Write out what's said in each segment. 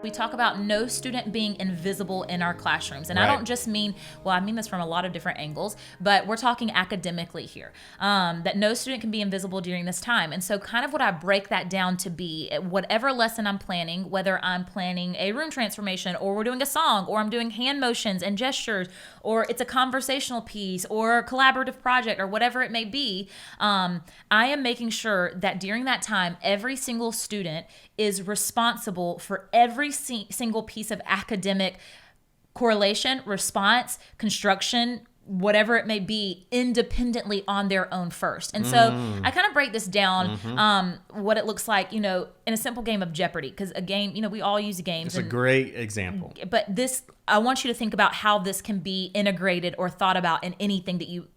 We talk about no student being invisible in our classrooms. And I don't just mean, well, I mean this from a lot of different angles, but we're talking academically here, that no student can be invisible during this time. And so kind of what I break that down to be, whatever lesson I'm planning, whether I'm planning a room transformation or we're doing a song or I'm doing hand motions and gestures or it's a conversational piece or a collaborative project or whatever it may be, I am making sure that during that time, every single student is responsible for every single piece of academic correlation, response, construction, whatever it may be, independently on their own first. And so I kind of break this down, what it looks like, in a simple game of Jeopardy, because a game, we all use games. It's a great example. But this, I want you to think about how this can be integrated or thought about in anything that you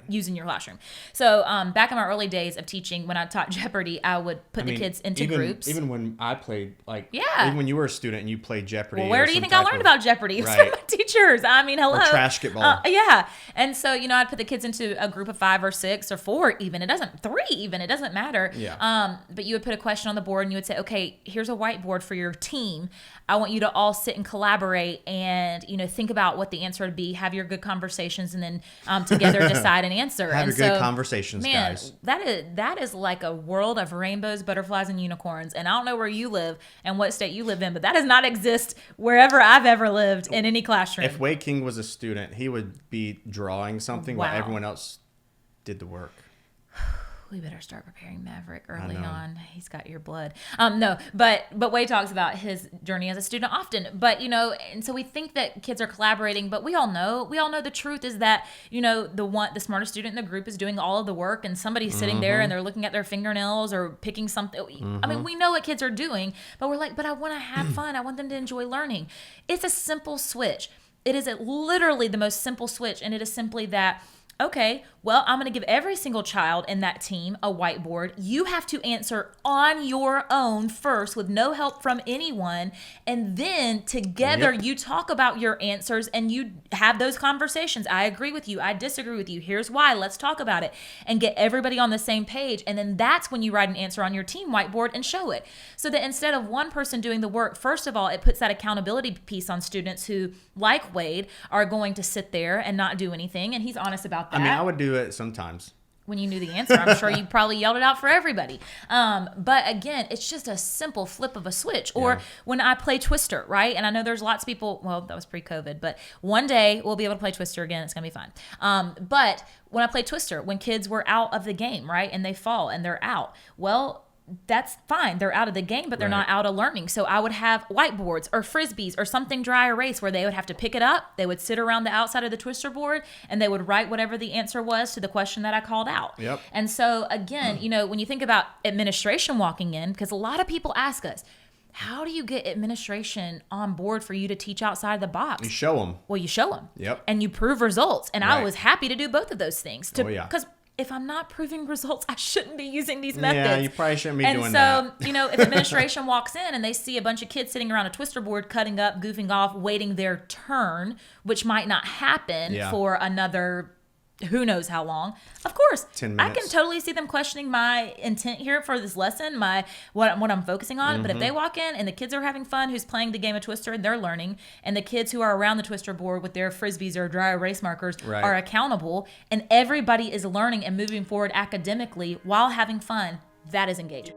use in your classroom. So back in my early days of teaching, when I taught Jeopardy, I would put the kids into groups. Even when I played, even when you were a student and you played Jeopardy. Well, where do you think I learned about Jeopardy? Right. From my teachers. I mean, hello. Or trash-get-ball. Yeah. And so, I'd put the kids into a group of 5 or 6 or 4 even. 3 even. It doesn't matter. Yeah. But you would put a question on the board and you would say, okay, here's a whiteboard for your team. I want you to all sit and collaborate and, think about what the answer would be, have your good conversations, and then together decide an answer. Have and your good conversations, guys. That is like a world of rainbows, butterflies, and unicorns. And I don't know where you live and what state you live in, but that does not exist wherever I've ever lived in any classroom. If Wade King was a student, he would be drawing something while everyone else did the work. We better start preparing Maverick early on. He's got your blood. No, but Wade talks about his journey as a student often. But and so we think that kids are collaborating, but we all know the truth is that the smartest student in the group is doing all of the work, and somebody's sitting there and they're looking at their fingernails or picking something. I mean, we know what kids are doing, but we're like, but I want to have fun. I want them to enjoy learning. It's a simple switch. It is literally the most simple switch, and it is simply that. Okay, well, I'm going to give every single child in that team a whiteboard. You have to answer on your own first with no help from anyone. And then together you talk about your answers and you have those conversations. I agree with you. I disagree with you. Here's why. Let's talk about it and get everybody on the same page. And then that's when you write an answer on your team whiteboard and show it. So that instead of one person doing the work, first of all, it puts that accountability piece on students who, like Wade, are going to sit there and not do anything. And he's honest about that. I mean, I would do it sometimes. When you knew the answer, I'm sure you probably yelled it out for everybody. But again, it's just a simple flip of a switch. Or when I play Twister, right? And I know there's lots of people, well, that was pre-COVID, but one day we'll be able to play Twister again. It's going to be fun. But when I play Twister, when kids were out of the game, right? And they fall and they're out. Well, that's fine. They're out of the game, but they're not out of learning. So I would have whiteboards or frisbees or something dry erase where they would have to pick it up. They would sit around the outside of the Twister board and they would write whatever the answer was to the question that I called out. Yep. And so again, when you think about administration walking in, because a lot of people ask us, how do you get administration on board for you to teach outside the box? You show them. Well, you show them. Yep. And you prove results. And I was happy to do both of those things. Because if I'm not proving results, I shouldn't be using these methods. Yeah, you probably shouldn't be doing that. And so, if administration walks in and they see a bunch of kids sitting around a Twister board, cutting up, goofing off, waiting their turn, which might not happen for another who knows how long, of course, 10 minutes. I can totally see them questioning my intent here for this lesson, what I'm focusing on. But if they walk in and the kids are having fun, who's playing the game of Twister and they're learning, and the kids who are around the Twister board with their frisbees or dry erase markers are accountable, and everybody is learning and moving forward academically while having fun, that is engaging.